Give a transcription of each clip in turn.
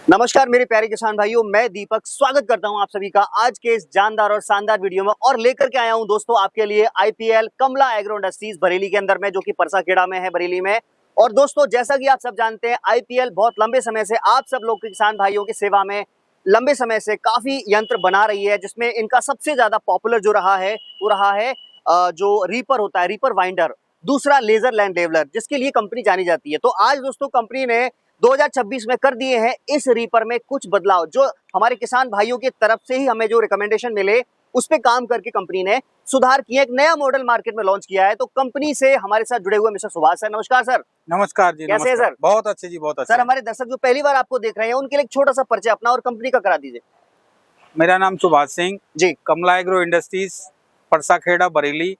नमस्कार मेरे प्यारे किसान भाइयों, मैं दीपक स्वागत करता हूं आप सभी का आज के इस जानदार और शानदार वीडियो में। और लेकर के आया हूं दोस्तों आपके लिए आईपीएल कमला एग्रो इंडस्ट्रीज बरेली के अंदर में, जो कि परसाखेड़ा में है, बरेली में। और दोस्तों जैसा कि आप सब जानते हैं, आईपीएल बहुत लंबे समय से आप सब लोग किसान भाइयों की सेवा में लंबे समय से काफी यंत्र बना रही है, जिसमें इनका सबसे ज्यादा पॉपुलर जो रहा है वो रहा है जो रीपर होता है, रीपर वाइंडर। दूसरा लेजर लैंड लेवलर, जिसके लिए कंपनी जानी जाती है। तो आज दोस्तों कंपनी ने 2026 में कर दिए हैं इस रीपर में कुछ बदलाव, जो हमारे किसान भाइयों की तरफ से ही हमें जो रिकमेंडेशन मिले उस पे काम करके कंपनी ने सुधार किया, एक नया मॉडल मार्केट में लॉन्च किया है। तो कंपनी से हमारे साथ जुड़े हुए मिस्टर सुभाष सर, नमस्कार सर। नमस्कार जी। कैसे है सर? बहुत अच्छे जी, बहुत अच्छे। सर हमारे दर्शक जो पहली बार आपको देख रहे हैं उनके लिए एक छोटा सा परिचय अपना और कंपनी का करा दीजिए। मेरा नाम Subhash Singh ji. Kamala Agro Industries Parsakhera Bareilly,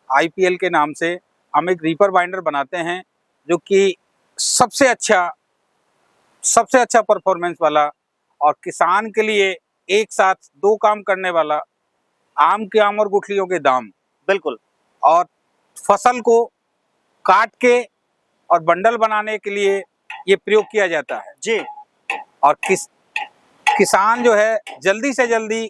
IPL के नाम से हम एक रीपर बाइंडर बनाते हैं, जो कि सबसे अच्छा परफॉर्मेंस वाला और किसान के लिए एक साथ दो काम करने वाला, आम के आम और गुठलियों के दाम, बिल्कुल। और फसल को काट के और बंडल बनाने के लिए ये प्रयोग किया जाता है जी। और किसान जो है जल्दी से जल्दी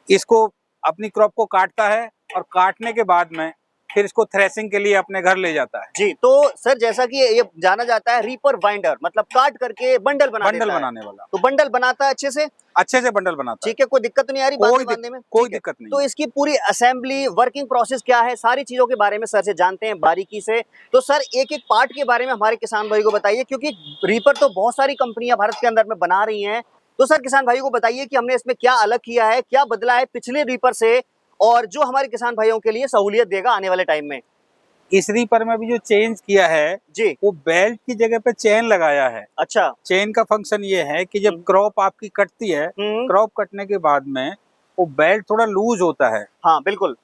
इसको अपनी क्रॉप को काटता है और काटने के बाद में फिर इसको थ्रेसिंग के लिए अपने घर ले जाता है। जी, तो सर जैसा कि ये जाना जाता है रीपर बाइंडर, मतलब काट करके बंडल बनाने वाला, तो बंडल बनाता है अच्छे से बंडल बनाता है। ठीक है, कोई दिक्कत तो नहीं आ रही बांधने में? कोई दिक्कत नहीं। तो इसकी पूरी असेंबली वर्किंग प्रोसेस क्या है, सारी चीजों के बारे में सर से जानते हैं बारीकी से। तो सर एक एक पार्ट के बारे में हमारे किसान भाई को बताइए, क्योंकि रीपर तो बहुत सारी कंपनियां भारत के अंदर में बना रही हैं। तो सर किसान भाई को बताइए कि हमने इसमें क्या अलग किया है, क्या बदला है पिछले रीपर से, और जो हमारे किसान भाइयों के लिए सहूलियत देगा आने वाले टाइम में। इस रीपर में भी जो चेंज किया है जी, वो बेल्ट की जगह पे चेन लगाया है। अच्छा। चेन का फंक्शन ये है कि जब क्रॉप आपकी कटती है, क्रॉप कटने के बाद में वो बेल्ट थोड़ा लूज होता है। हाँ बिल्कुल।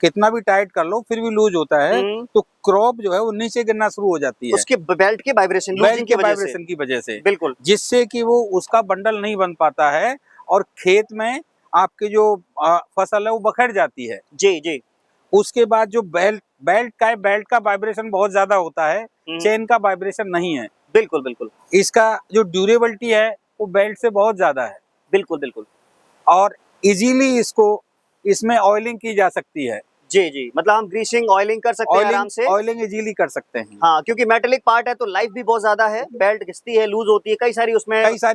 कितना भी टाइट कर लो फिर भी लूज होता है, तो क्रॉप जो है वो नीचे गिरना शुरू हो जाती है उसके बेल्ट के वाइब्रेशन की वजह से, बिल्कुल, जिससे कि वो उसका बंडल नहीं बन पाता है और खेत में आपकी जो फसल है वो बखड़ जाती है। जी जी। उसके बाद जो बेल्ट का वाइब्रेशन बहुत ज्यादा होता है, चेन का वाइब्रेशन नहीं है। बिल्कुल बिल्कुल। इसका जो ड्यूरेबिलिटी है वो बेल्ट से बहुत ज्यादा है। बिल्कुल बिल्कुल। और इजीली इसमें ऑयलिंग की जा सकती है। जी जी, मतलब हम ग्रीसिंग ऑयलिंग कर सकते हैं आराम से। ऑयलिंग इजीली कर सकते हैं। हाँ, क्योंकि मेटेलिक पार्ट है तो लाइफ भी बहुत ज्यादा है, बेल्ट घिसती है, लूज होती है, कई सारी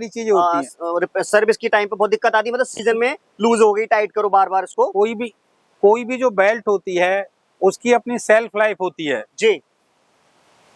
चीजें होती हैं। सर्विस की टाइम पे बहुत दिक्कत आती है, मतलब सीजन में लूज हो गई, टाइट करो बार बार इसको। कोई भी जो बेल्ट होती है उसकी अपनी सेल्फ लाइफ होती है जी।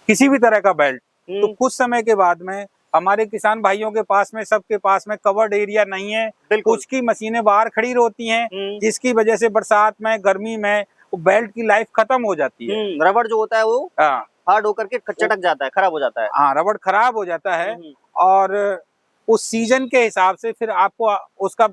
किसी भी तरह का बेल्ट। तो कुछ समय के बाद में हमारे किसान भाइयों के पास में, सबके पास में कवर्ड एरिया नहीं है, कुछ की मशीनें बाहर खड़ी होती हैं, जिसकी वजह से बरसात में, गर्मी में वो बेल्ट की लाइफ खत्म हो जाती है। रबड़ जो होता है वो हार्ड होकर के चटक जाता है, खराब हो जाता है। हाँ, रबड़ खराब हो जाता है और उस सीजन के हिसाब से फिर आपको उसका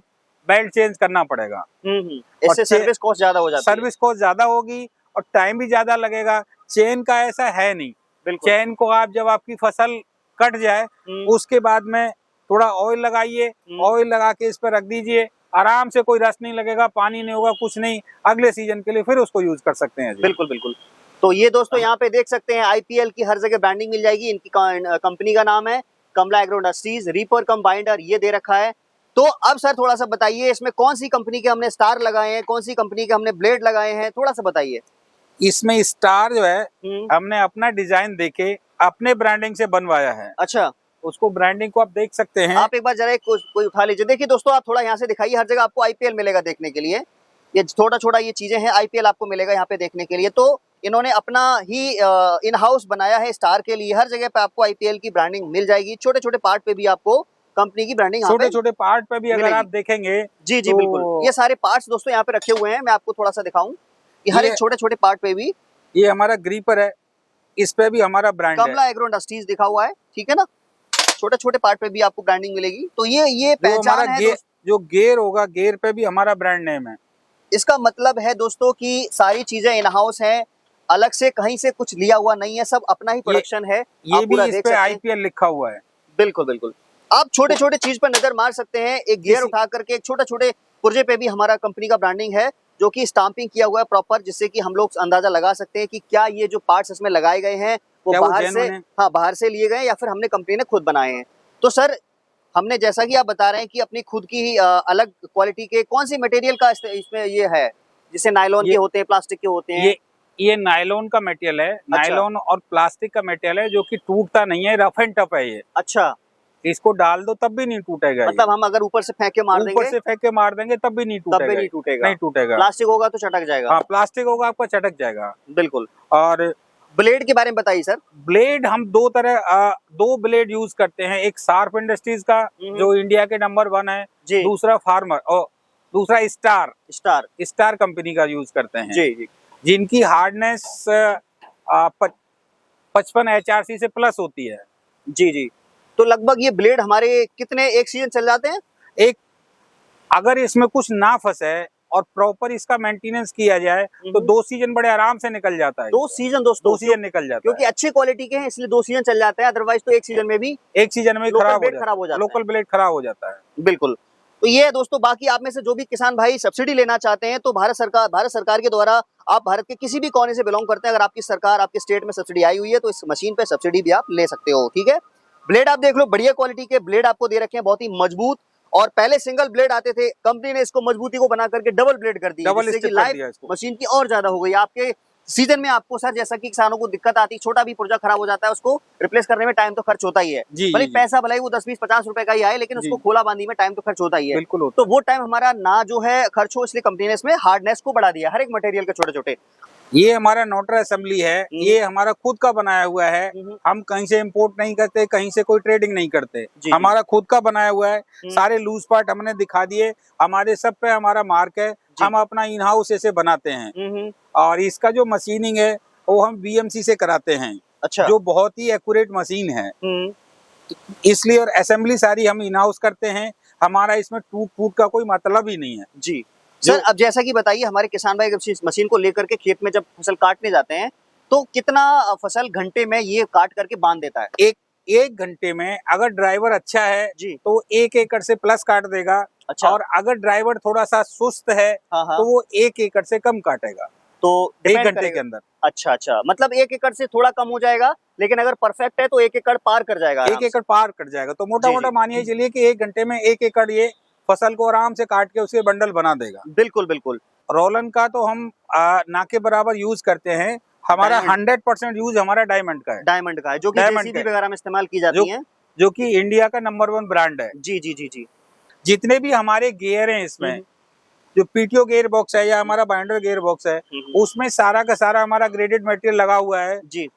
बेल्ट चेंज करना पड़ेगा। इससे सर्विस कॉस्ट ज्यादा हो जाती है। सर्विस कॉस्ट ज्यादा होगी और टाइम भी ज्यादा लगेगा। चेन का ऐसा है नहीं। चेन को आप जब आपकी फसल कट जाए उसके बाद में थोड़ा ऑयल लगाइए, ऑयल लगा के इस पर रख दीजिए, आराम से, कोई रस नहीं लगेगा, पानी नहीं होगा, कुछ नहीं, अगले सीजन के लिए फिर उसको यूज कर सकते हैं। बिल्कुल बिल्कुल। तो ये दोस्तों यहाँ पे देख सकते हैं आईपीएल की हर जगह ब्रांडिंग मिल जाएगी। इनकी कंपनी का नाम है कमला एग्रो इंडस्ट्रीज, रीपर कम बाइंडर ये दे रखा है। तो अब सर थोड़ा सा बताइए, इसमें कौन सी कंपनी के हमने स्टार लगाए हैं, कौन सी कंपनी के हमने ब्लेड लगाए हैं, थोड़ा सा बताइए। इसमें स्टार जो है हमने अपना डिजाइन देके अपने ब्रांडिंग से बनवाया है। अच्छा, उसको ब्रांडिंग को आप देख सकते हैं। आप एक बार जरा कोई उठा लीजिए। देखिए दोस्तों, आप थोड़ा यहाँ से दिखाइए, हर जगह आपको आईपीएल मिलेगा देखने के लिए। ये छोटा छोटा ये चीजें हैं, आईपीएल आपको मिलेगा यहाँ पे देखने के लिए। तो इन्होंने अपना ही इन हाउस बनाया है स्टार के लिए। हर जगह पे आपको आईपीएल की ब्रांडिंग मिल जाएगी। छोटे छोटे पार्ट पे भी आपको कंपनी की ब्रांडिंग, छोटे छोटे पार्ट पे भी अगर आप देखेंगे। जी जी बिल्कुल। ये सारे पार्ट्स दोस्तों यहाँ पे रखे हुए हैं, मैं आपको थोड़ा सा दिखाऊं कि हर एक छोटे छोटे पार्ट पे भी। ये हमारा ग्रीपर है, इस पे भी हमारा ब्रांड है, कमला एग्रो इंडस्ट्रीज लिखा हुआ है, ठीक है ना। छोटे छोटे पार्ट पे भी आपको ब्रांडिंग मिलेगी। तो ये पहचान है। जो गेयर होगा, गेयर पे भी हमारा ब्रांड नेम है। इसका मतलब है दोस्तों कि सारी चीजें इन हाउस हैं, अलग से कहीं से कुछ लिया हुआ नहीं है, सब अपना ही प्रोडक्शन है। ये भी इस पे आईपीएल लिखा हुआ है। बिल्कुल बिल्कुल। आप छोटे छोटे चीज पर नजर मार सकते हैं। एक गियर उठा करके एक छोटे छोटे पुर्जे पे भी हमारा कंपनी का ब्रांडिंग है, जो कि स्टाम्पिंग किया हुआ है प्रॉपर, जिससे कि हम लोग अंदाजा लगा सकते हैं कि क्या ये जो पार्ट्स इसमें लगाए गए हैं वो बाहर से लिए गए या फिर हमने कंपनी ने खुद बनाए हैं। तो सर हमने जैसा कि आप बता रहे हैं कि अपनी खुद की ही अलग क्वालिटी के कौन सी मटेरियल का इसमें ये है, जिससे नायलॉन के होते हैं, प्लास्टिक के होते हैं? ये नायलॉन का मटेरियल है। नायलॉन और प्लास्टिक का मटेरियल है जो कि टूटता नहीं है, रफ एंड टफ है ये। अच्छा, इसको डाल दो तब भी नहीं टूटेगा। मतलब हम अगर ऊपर से फेंक के मार देंगे, ऊपर से फेंक के मार देंगे तब भी नहीं टूटेगा, तब भी नहीं टूटेगा। नहीं टूटेगा। प्लास्टिक होगा तो चटक जाएगा। हाँ, प्लास्टिक होगा आपका चटक जाएगा। बिल्कुल। और ब्लेड के बारे में बताइए सर। ब्लेड हम दो ब्लेड यूज करते हैं। एक शार्प इंडस्ट्रीज का जो इंडिया के नंबर 1 है, दूसरा फार्मर और दूसरा स्टार कंपनी का यूज करते हैं जी। जिनकी हार्डनेस 55 HRC से प्लस होती है। जी। तो लगभग ये ब्लेड हमारे कितने एक सीजन चल जाते हैं? एक अगर इसमें कुछ ना फंसे और प्रॉपर इसका मेंटेनेंस किया जाए तो 2 सीजन बड़े आराम से निकल जाता है। 2 सीजन दोस्तों, 2 सीजन निकल जाता है क्योंकि अच्छी क्वालिटी के हैं इसलिए 2 सीजन चल जाता है। अदरवाइज तो एक सीजन में खराब हो जाता है, लोकल ब्लेड खराब हो जाता है। बिल्कुल। तो ये है दोस्तों। बाकी आप में से जो भी किसान भाई सब्सिडी लेना चाहते हैं तो भारत सरकार के द्वारा, आप भारत के किसी भी कोने से बिलोंग करते हैं, अगर आपकी सरकार आपके स्टेट में सब्सिडी आई हुई है तो इस मशीन पे सब्सिडी भी आप ले सकते हो। ठीक है। ब्लेड आप देख लो, बढ़िया क्वालिटी के ब्लेड आपको दे रखे हैं, बहुत ही मजबूत। और पहले सिंगल ब्लेड आते थे, कंपनी ने इसको मजबूती को बना करके डबल ब्लेड कर दिया, जिससे कि लाइफ मशीन की और ज्यादा हो गई। आपके सीजन में आपको सर, जैसा कि किसानों को दिक्कत आती है, छोटा भी पुर्जा खराब हो जाता है, उसको रिप्लेस करने में टाइम तो खर्च होता ही है। भले पैसा भले ही वो 10, 20, 50 रुपए का ही आए, लेकिन उसको खोला बांधी में टाइम तो खर्च होता ही है। तो वो टाइम हमारा ना जो है खर्च हो, इसलिए कंपनी ने इसमें हार्डनेस को बढ़ा दिया हर एक मटेरियल के छोटे छोटे। ये हमारा नोटर असेंबली है, ये हमारा खुद का बनाया हुआ है। हम कहीं से इंपोर्ट नहीं करते, कहीं से कोई ट्रेडिंग नहीं करते, हमारा खुद का बनाया हुआ है। सारे लूज पार्ट हमने दिखा दिए, हमारे सब पे हमारा मार्क है। हम अपना इन हाउस ऐसे बनाते हैं। और इसका जो मशीनिंग है वो हम BMC से कराते हैं। अच्छा। जो बहुत ही एक्यूरेट मशीन है, इसलिए। और असेंबली सारी हम इन हाउस करते हैं। हमारा इसमें टूट फूट का कोई मतलब ही नहीं है। जी सर, अब जैसा कि बताइए, हमारे किसान भाई इस मशीन को लेकर के खेत में जब फसल काटने जाते हैं तो कितना फसल घंटे में ये काट करके बांध देता है? एक घंटे में अगर ड्राइवर अच्छा है जी तो 1 एकड़ से प्लस काट देगा। अच्छा। और अगर ड्राइवर थोड़ा सा सुस्त है तो वो 1 एकड़ से कम काटेगा, तो 1 घंटे के अंदर। अच्छा, मतलब 1 एकड़ से थोड़ा कम हो जाएगा, लेकिन अगर परफेक्ट है तो 1 एकड़ पार कर जाएगा। 1 एकड़ पार कर जाएगा, तो मोटा मानिए चलिए कि 1 घंटे में 1 एकड़ ये फसल को आराम से काट के उसके बंडल बना देगा। बिल्कुल। रोलन का तो हम ना के बराबर यूज करते हैं। हमारा 100% यूज हमारा डायमंड का है, जो कि JCB वगैरह में इस्तेमाल की जाती है, जो कि इंडिया का नंबर 1 ब्रांड है। जी। जितने भी हमारे गियर हैं इसमें, जो PTO गियर बॉक्स है या हमारा बाइंडर गियर बॉक्स है, उसमें सारा का सारा हमारा ग्रेडेड मटेरियल लगा हुआ है जी।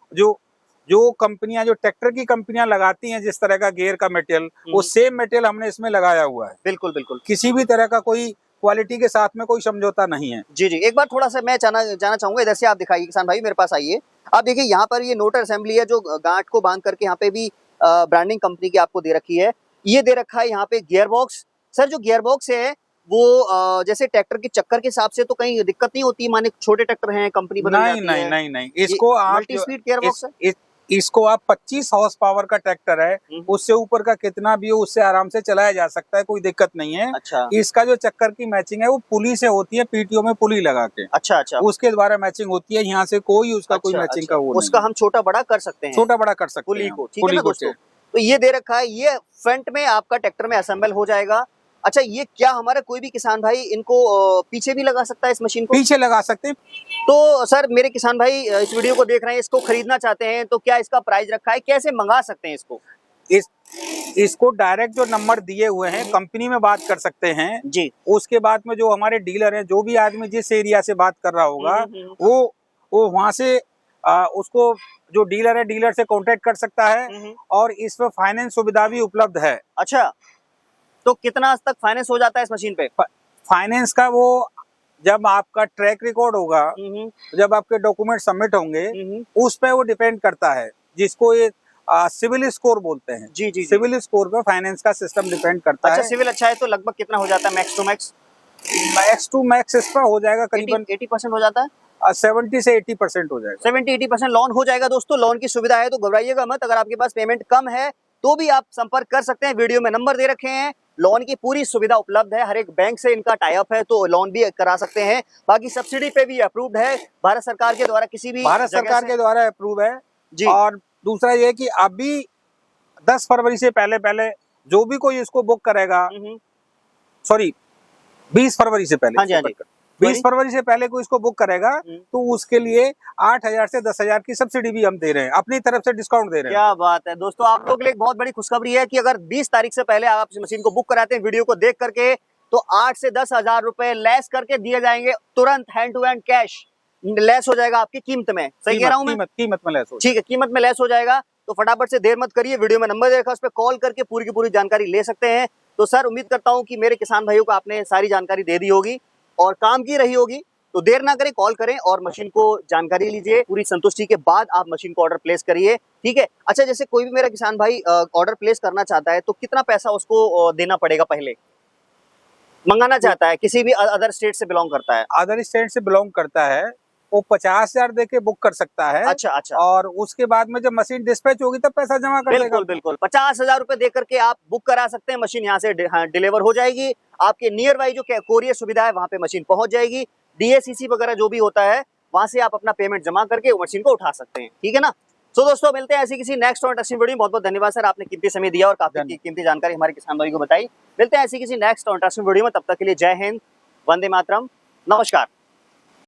जो कंपनियां, जो ट्रैक्टर की कंपनियां लगाती हैं जिस तरह का गियर का मटेरियल, वो सेम मटेरियल हमने इसमें लगाया हुआ है। बिल्कुल। किसी भी तरह का कोई क्वालिटी के साथ में कोई समझौता नहीं है। जी। एक बार थोड़ा सा मैं जाना चाहूंगा, इधर से आप दिखाइए किसान भाई, मेरे पास आइए। आप देखिए यहाँ पर ये नोटर असेंबली है, जो गांठ को बांध करके यहाँ पे भी ब्रांडिंग कंपनी की आपको दे रखी है। ये दे रखा है यहाँ पे गियर बॉक्स। सर, जो गियर बॉक्स है वो जैसे ट्रैक्टर के चक्कर के हिसाब से तो कहीं दिक्कत नहीं होती, माने छोटे ट्रैक्टर हैं, कंपनी बदल जाती है। नहीं, इसको आप मल्टी स्पीड गियर बॉक्स है। इसको आप 25 हॉर्स पावर का ट्रैक्टर है, उससे ऊपर का कितना भी हो उससे आराम से चलाया जा सकता है, कोई दिक्कत नहीं है। अच्छा। इसका जो चक्कर की मैचिंग है वो पुली से होती है, PTO में पुली लगा के। अच्छा, उसके द्वारा मैचिंग होती है, यहाँ से कोई उसका कोई मैचिंग का वो नहीं। उसका हम छोटा बड़ा कर सकते हैं, पुली को। ठीक है ना दोस्तों? तो ये दे रखा है, ये फ्रंट में आपका ट्रैक्टर में असेंबल हो जाएगा। अच्छा, ये क्या हमारा कोई भी किसान भाई इनको पीछे भी लगा सकता है, इस मशीन को? पीछे लगा सकते हैं। तो सर, मेरे किसान भाई इस वीडियो को देख रहे हैं, इसको खरीदना चाहते हैं, तो क्या इसका प्राइस रखा है, कैसे मंगा सकते हैं इसको? इसको डायरेक्ट जो नंबर दिए हुए हैं कंपनी में बात कर सकते हैं जी। उसके बाद में जो हमारे डीलर हैं, जो भी आदमी जिस एरिया से बात कर रहा होगा, वो वहां से उसको, जो डीलर है, डीलर से कांटेक्ट कर सकता है। और इसमें फाइनेंस सुविधा भी उपलब्ध है। अच्छा, तो कितना तक फाइनेंस हो जाता है इस मशीन पे? फाइनेंस का वो जब आपका ट्रैक रिकॉर्ड होगा, जब आपके डॉक्यूमेंट सबमिट होंगे, उस पे वो डिपेंड करता है, जिसको ये सिविल स्कोर बोलते हैं। जी। सिविल स्कोर पे फाइनेंस का सिस्टम डिपेंड करता है। अच्छा, सिविल अच्छा है तो लगभग कितना हो जाता है max to max? Max to max इस पर हो जाएगा करीबन 80% हो जाता है। 70 से 80% हो जाएगा। 70-80% लोन हो जाएगा दोस्तों। लोन की सुविधा है, तो घबराइएगा मत। अगर आपके पास पेमेंट कम है तो भी आप संपर्क कर सकते हैं, वीडियो में नंबर दे रखे हैं। लोन की पूरी सुविधा उपलब्ध है, हर एक बैंक से इनका टाई अप है, तो लोन भी करा सकते हैं। बाकी सब्सिडी पे भी अप्रूव्ड है भारत सरकार के द्वारा, किसी भी भारत सरकार के द्वारा अप्रूव है जी। और दूसरा ये कि अभी 10 फरवरी से पहले जो भी कोई इसको बुक करेगा, सॉरी 20 फरवरी से पहले, हाँ जी, हाँ जी। 20 फरवरी से पहले कोई इसको बुक करेगा तो उसके लिए 8,000 से 10,000 की सब्सिडी भी हम दे रहे हैं, अपनी तरफ से डिस्काउंट दे रहे हैं। क्या बात है दोस्तों, आप लोगों के लिए एक बहुत बड़ी खुशखबरी है कि अगर 20 तारीख से पहले आप इस मशीन को बुक कराते हैं वीडियो को देख करके, तो 8 से 10,000 रुपए लेस करके दिए जाएंगे तुरंत, hand to hand cashless हो जाएगा आपकी कीमत में। सही कह रहा हूं मैं? कीमत में लेस हो, ठीक है, कीमत में लेस हो जाएगा। तो फटाफट से देर मत करिए, वीडियो में नंबर दे रखा है, उस पर कॉल करके पूरी की पूरी जानकारी ले सकते हैं। तो सर उम्मीद करता हूं कि मेरे किसान भाइयों को आपने सारी जानकारी दे दी होगी और काम की रही होगी। तो देर ना करें, कॉल करें और मशीन को जानकारी लीजिए, पूरी संतुष्टि के बाद आप मशीन को ऑर्डर प्लेस करिए, ठीक है। अच्छा, जैसे कोई भी मेरा किसान भाई ऑर्डर प्लेस करना चाहता है तो कितना पैसा उसको देना पड़ेगा? पहले मंगाना चाहता है, किसी भी अदर स्टेट से बिलोंग करता है, अदर स्टेट से बिलोंग करता है, वो 50,000 दे के बुक कर सकता है। अच्छा अच्छा, और उसके बाद में जब मशीन डिस्पैच होगी तब पैसा जमा कर देगा। बिल्कुल बिल्कुल, 50,000 रुपए दे करके आप बुक करा सकते हैं, मशीन यहाँ से डिलीवर हो जाएगी। आपके नियर बाई जो कोरियर सुविधा है वहां पे मशीन पहुंच जाएगी। डीएसीसी वगैरह जो भी होता है वहां से आप अपना पेमेंट जमा करके मशीन को उठा सकते हैं, ठीक है ना। तो दोस्तों मिलते हैं ऐसी किसी नेक्स्ट और इंटरेस्टिंग वीडियो में। बहुत बहुत धन्यवाद सर, आपने कीमती समय दिया और काफी कीमती जानकारी हमारे किसान भाई को बताई। मिलते हैं ऐसी किसी नेक्स्ट और इंटरेस्टिंग वीडियो में, तब तक के लिए जय हिंद, वंदे मातरम, नमस्कार।